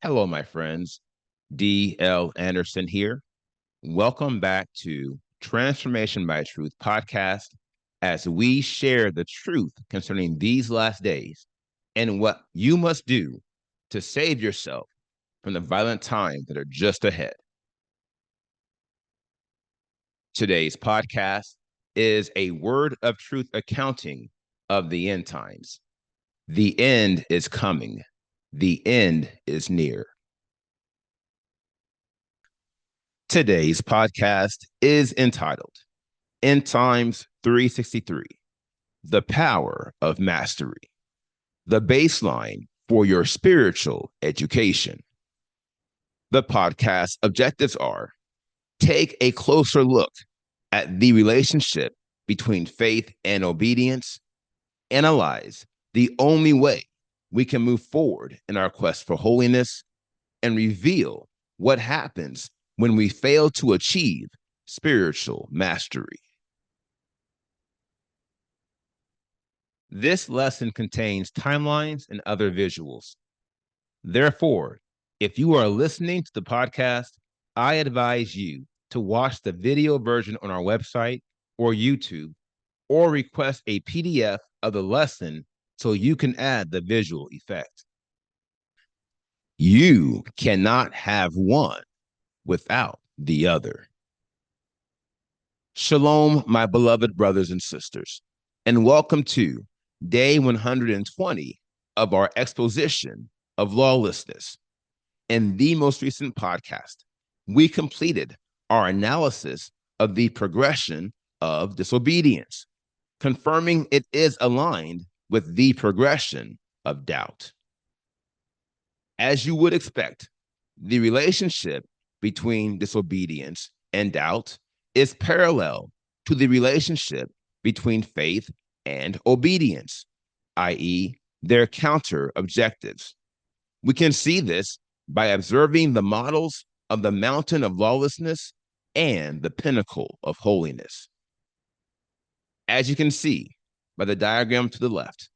Hello, my friends. D.L. Anderson here. Welcome back to Transformation by Truth podcast as we share the truth concerning these last days and what you must do to save yourself from the violent times that are just ahead. Today's podcast is a word of truth accounting of the end times. The end is coming. The end is near. Today's podcast is entitled End Times 363, The Power of Mastery, the baseline for your spiritual education. The podcast objectives are: take a closer look at the relationship between faith and obedience, analyze the only way we can move forward in our quest for holiness, and reveal what happens when we fail to achieve spiritual mastery. This lesson contains timelines and other visuals. Therefore, if you are listening to the podcast, I advise you to watch the video version on our website or YouTube, or request a PDF of the lesson so you can add the visual effect. You cannot have one without the other. Shalom, my beloved brothers and sisters, and welcome to day 120 of our exposition of lawlessness. In the most recent podcast, we completed our analysis of the progression of disobedience, confirming it is aligned with the progression of doubt. As you would expect, the relationship between disobedience and doubt is parallel to the relationship between faith and obedience, i.e., their counter objectives. We can see this by observing the models of the mountain of lawlessness and the pinnacle of holiness. As you can see by the diagram to the left,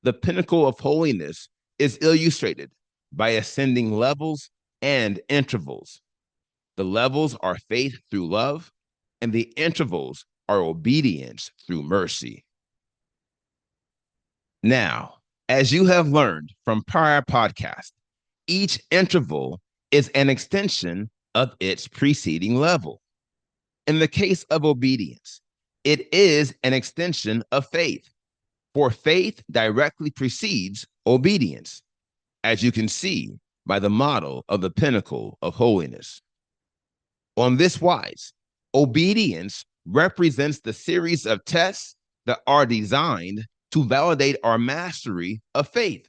the pinnacle of holiness is illustrated by ascending levels and intervals. The levels are faith through love, and the intervals are obedience through mercy. Now, as you have learned from prior podcasts, each interval is an extension of its preceding level. In the case of obedience, it is an extension of faith, for faith directly precedes obedience, as you can see by the model of the pinnacle of holiness. On this wise, obedience represents the series of tests that are designed to validate our mastery of faith,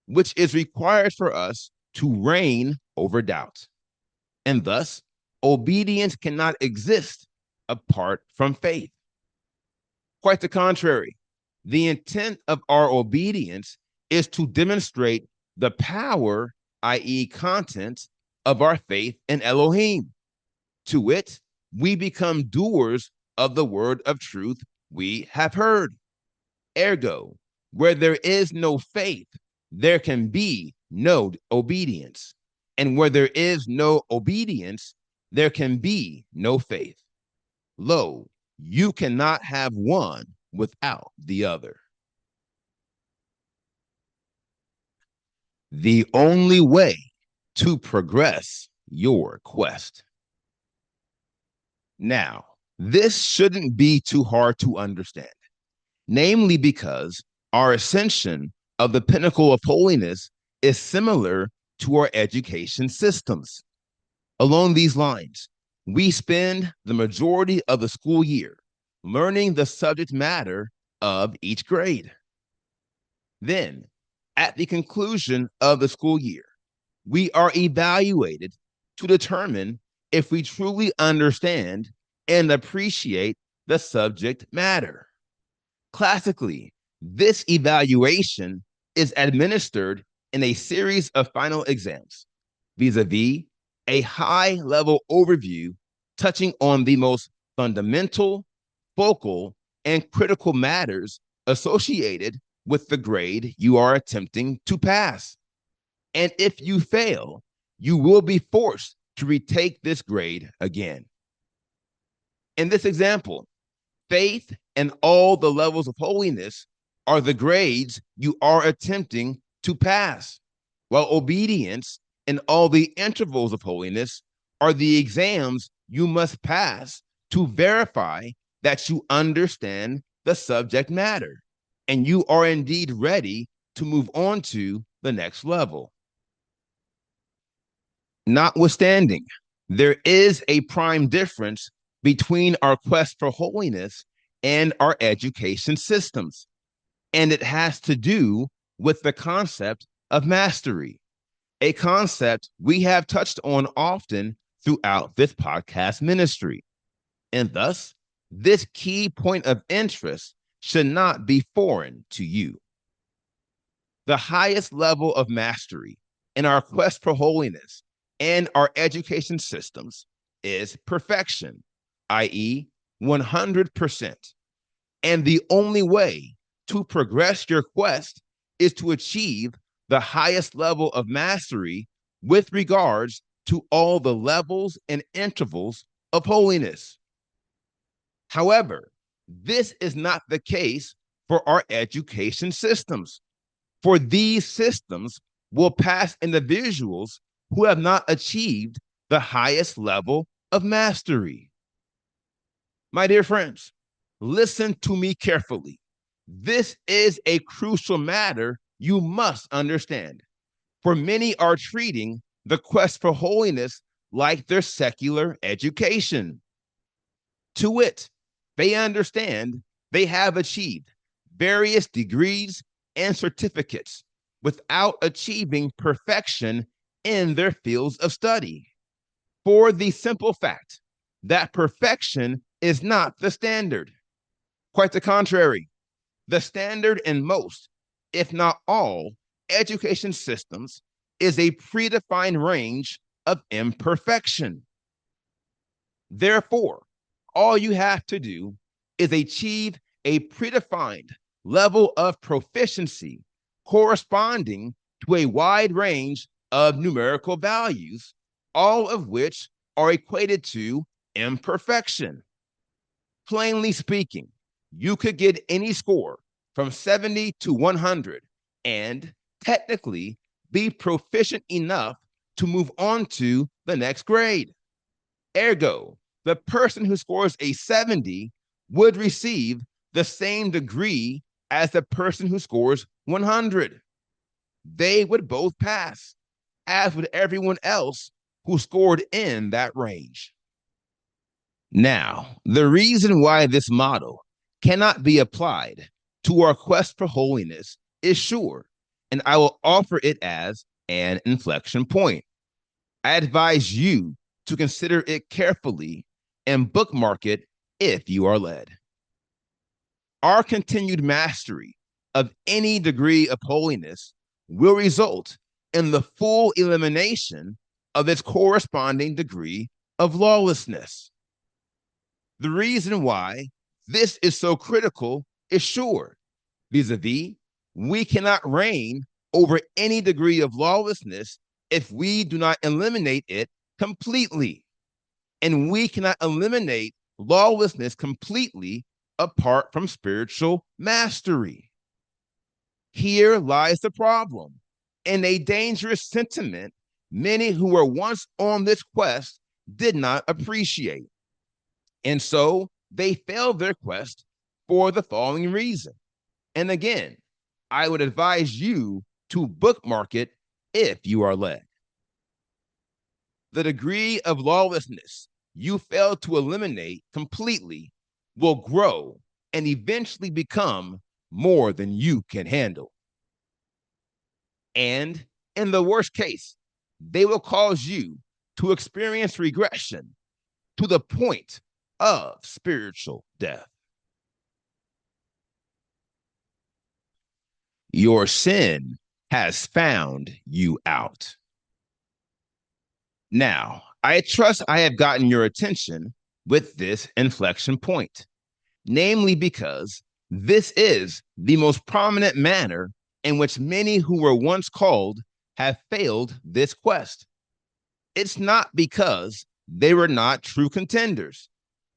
which is required for us to reign over doubt. And thus, obedience cannot exist apart from faith. Quite the contrary, the intent of our obedience is to demonstrate the power, i.e., content, of our faith in Elohim. To it, we become doers of the word of truth we have heard. Ergo, where there is no faith, there can be no obedience. And where there is no obedience, there can be no faith. Lo, you cannot have one without the other. The only way to progress your quest. Now, this shouldn't be too hard to understand, namely because our ascension of the pinnacle of holiness is similar to our education systems. Along these lines, we spend the majority of the school year learning the subject matter of each grade. Then, at the conclusion of the school year, we are evaluated to determine if we truly understand and appreciate the subject matter. Classically, this evaluation is administered in a series of final exams, vis-a-vis a high-level overview touching on the most fundamental, focal, and critical matters associated with the grade you are attempting to pass. And if you fail you will be forced to retake this grade again. In this example, faith and all the levels of holiness are the grades you are attempting to pass, while obedience and all the intervals of holiness are the exams you must pass to verify that you understand the subject matter and you are indeed ready to move on to the next level. Notwithstanding, there is a prime difference between our quest for holiness and our education systems, and it has to do with the concept of mastery, a concept we have touched on often throughout this podcast ministry. And thus, this key point of interest should not be foreign to you. The highest level of mastery in our quest for holiness and our education systems is perfection, i.e., 100%. And the only way to progress your quest is to achieve the highest level of mastery with regards to all the levels and intervals of holiness. However, this is not the case for our education systems, for these systems will pass individuals who have not achieved the highest level of mastery. My dear friends, listen to me carefully. This is a crucial matter you must understand, for many are treating the quest for holiness like their secular education. To wit, they understand they have achieved various degrees and certificates without achieving perfection in their fields of study, for the simple fact that perfection is not the standard. Quite the contrary, the standard in most, if not all, education systems is a predefined range of imperfection. Therefore, all you have to do is achieve a predefined level of proficiency corresponding to a wide range of numerical values, all of which are equated to imperfection. Plainly speaking, you could get any score from 70 to 100 and technically be proficient enough to move on to the next grade. Ergo, the person who scores a 70 would receive the same degree as the person who scores 100. They would both pass, as would everyone else who scored in that range. Now, the reason why this model cannot be applied to our quest for holiness is sure, and I will offer it as an inflection point. I advise you to consider it carefully and bookmark it if you are led. Our continued mastery of any degree of holiness will result in the full elimination of its corresponding degree of lawlessness. The reason why this is so critical is sure, vis-a-vis, we cannot reign over any degree of lawlessness if we do not eliminate it completely. And we cannot eliminate lawlessness completely apart from spiritual mastery. Here lies the problem, and a dangerous sentiment many who were once on this quest did not appreciate. And so they failed their quest for the following reason. And again, I would advise you to bookmark it if you are led. The degree of lawlessness you fail to eliminate completely will grow and eventually become more than you can handle. And in the worst case, they will cause you to experience regression to the point of spiritual death. Your sin has found you out. Now, I trust I have gotten your attention with this inflection point, namely because this is the most prominent manner in which many who were once called have failed this quest. It's not because they were not true contenders,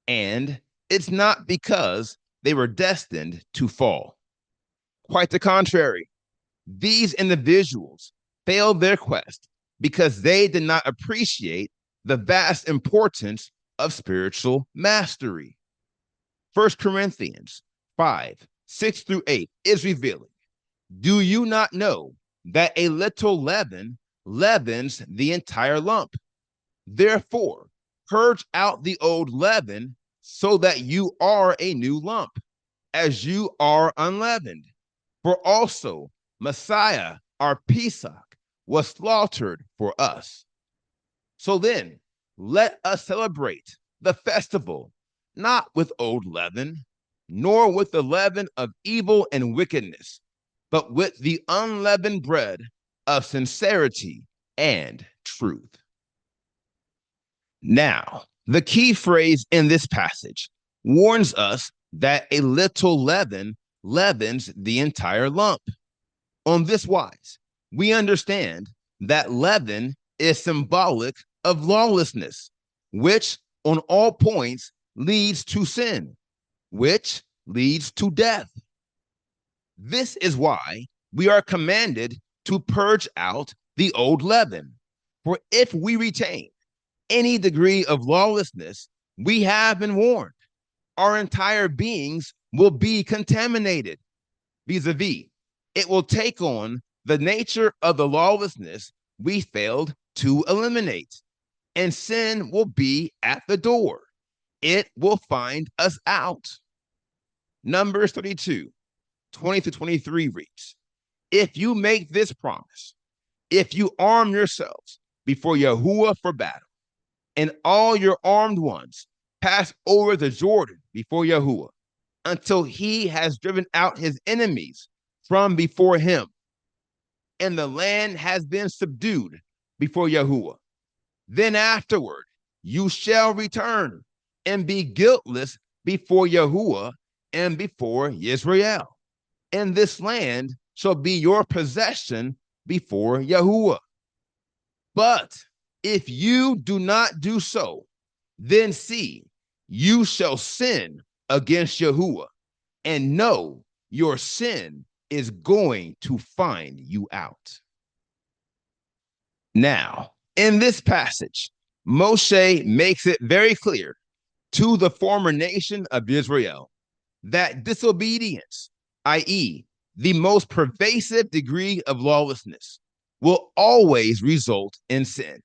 and it's not because they were destined to fall. Quite the contrary. These individuals failed their quest because they did not appreciate the vast importance of spiritual mastery. 1 Corinthians 5:6-8 is revealing. Do you not know that a little leaven leavens the entire lump? Therefore, purge out the old leaven so that you are a new lump, as you are unleavened. For also Messiah, our Pesach, was slaughtered for us. So then, let us celebrate the festival, not with old leaven, nor with the leaven of evil and wickedness, but with the unleavened bread of sincerity and truth. Now, the key phrase in this passage warns us that a little leaven leavens the entire lump. On this wise, we understand that leaven is symbolic of lawlessness, which on all points leads to sin, which leads to death. This is why we are commanded to purge out the old leaven. For if we retain any degree of lawlessness, we have been warned. Our entire beings will be contaminated. Vis-a-vis, it will take on the nature of the lawlessness we failed to eliminate, and sin will be at the door. It will find us out. Numbers 32:20-23 reads, if you make this promise, if you arm yourselves before Yahuwah for battle, and all your armed ones pass over the Jordan before Yahuwah until he has driven out his enemies from before him, and the land has been subdued before Yahuwah. Then afterward you shall return and be guiltless before Yahuwah and before Israel. And this land shall be your possession before Yahuwah. But if you do not do so, then see, you shall sin against Yahuwah, and know your sin is going to find you out. Now, in this passage, Moshe makes it very clear to the former nation of Israel that disobedience, i.e., the most pervasive degree of lawlessness, will always result in sin.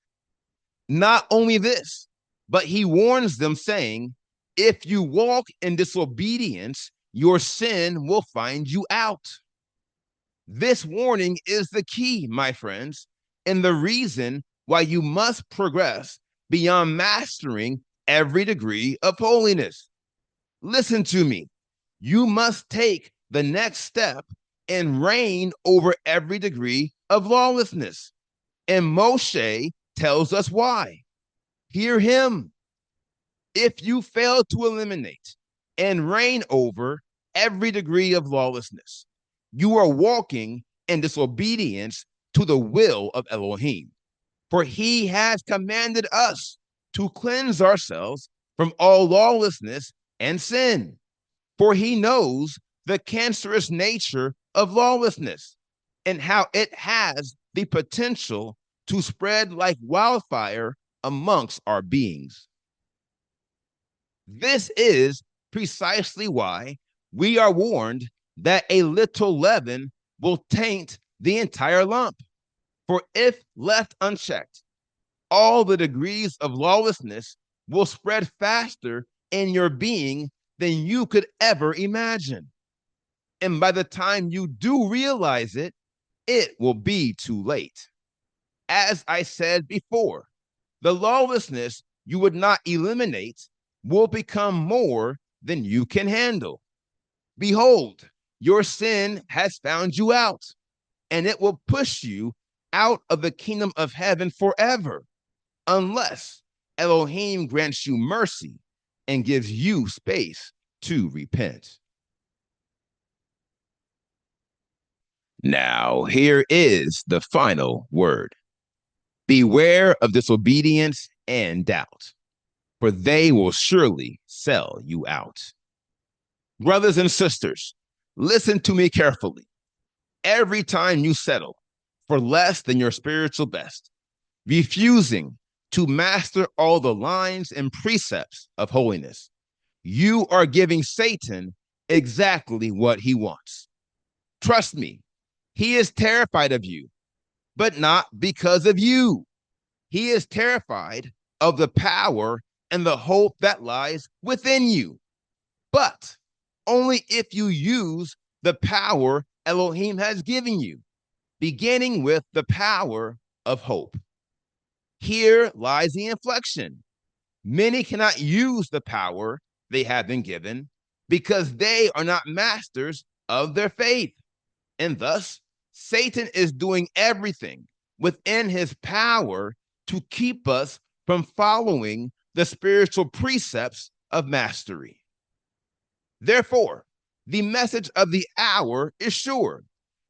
Not only this, but he warns them, saying, if you walk in disobedience, your sin will find you out. This warning is the key, my friends, and the reason why you must progress beyond mastering every degree of holiness. Listen to me. You must take the next step and reign over every degree of lawlessness. And Moshe tells us why. Hear him. If you fail to eliminate and reign over every degree of lawlessness, you are walking in disobedience to the will of Elohim. For he has commanded us to cleanse ourselves from all lawlessness and sin. For he knows the cancerous nature of lawlessness and how it has the potential to spread like wildfire amongst our beings. This is precisely why we are warned that a little leaven will taint the entire lump. For if left unchecked, all the degrees of lawlessness will spread faster in your being than you could ever imagine. And by the time you do realize it, it will be too late. As I said before, the lawlessness you would not eliminate will become more than you can handle. Behold, your sin has found you out, and it will push you out of the kingdom of heaven forever, unless Elohim grants you mercy and gives you space to repent. Now, here is the final word. Beware of disobedience and doubt, for they will surely sell you out. Brothers and sisters, listen to me carefully. Every time you settle for less than your spiritual best, refusing to master all the lines and precepts of holiness, you are giving Satan exactly what he wants. Trust me, he is terrified of you, but not because of you. He is terrified of the power and the hope that lies within you. But only if you use the power Elohim has given you, beginning with the power of hope. Here lies the inflection. Many cannot use the power they have been given because they are not masters of their faith. And thus, Satan is doing everything within his power to keep us from following the spiritual precepts of mastery. Therefore, the message of the hour is sure.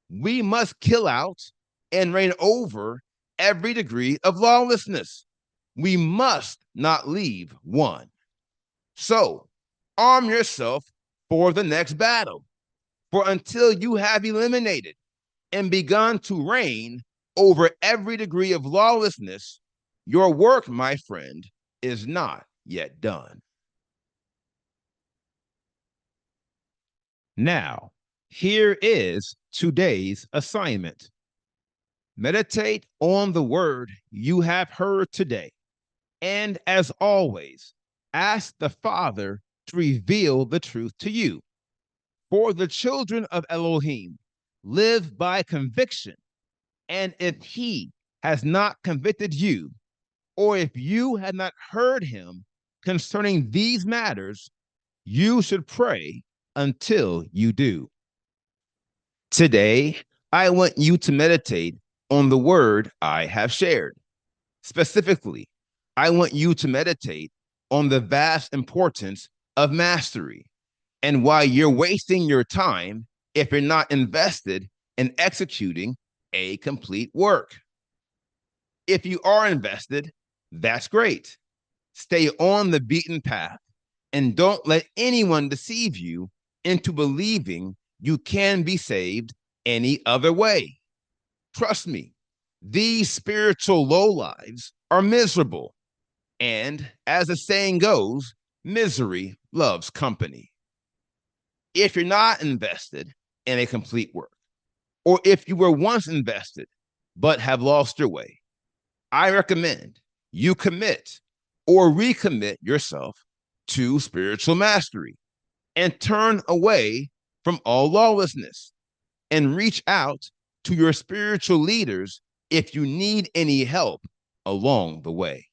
We must kill out and reign over every degree of lawlessness. We must not leave one. So, arm yourself for the next battle. For until you have eliminated and begun to reign over every degree of lawlessness, your work, my friend, is not yet done. Now, here is today's assignment. Meditate on the word you have heard today. And as always, ask the Father to reveal the truth to you. For the children of Elohim live by conviction. And if he has not convicted you, or if you had not heard him concerning these matters, you should pray until you do. Today, I want you to meditate on the word I have shared. Specifically, I want you to meditate on the vast importance of mastery and why you're wasting your time if you're not invested in executing a complete work. If you are invested, that's great. Stay on the beaten path and don't let anyone deceive you into believing you can be saved any other way. Trust me, these spiritual lowlives are miserable. And as the saying goes, misery loves company. If you're not invested in a complete work, or if you were once invested but have lost your way, I recommend you commit or recommit yourself to spiritual mastery and turn away from all lawlessness and reach out to your spiritual leaders if you need any help along the way.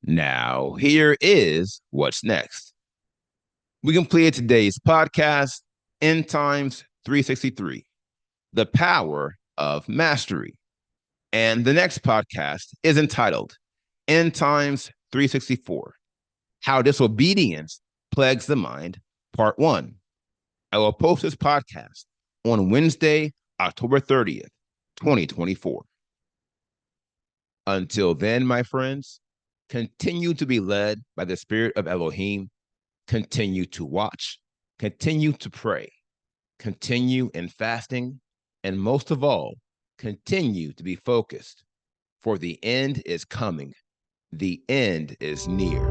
Now, here is what's next. We completed today's podcast, End Times 363, The Power of Mastery. And the next podcast is entitled End Times 364, How Disobedience Plagues the Mind, Part 1. I will post this podcast on Wednesday, October 30th, 2024. Until then, my friends, continue to be led by the Spirit of Elohim. Continue to watch, continue to pray, continue in fasting, and most of all, continue to be focused, for the end is coming. The end is near.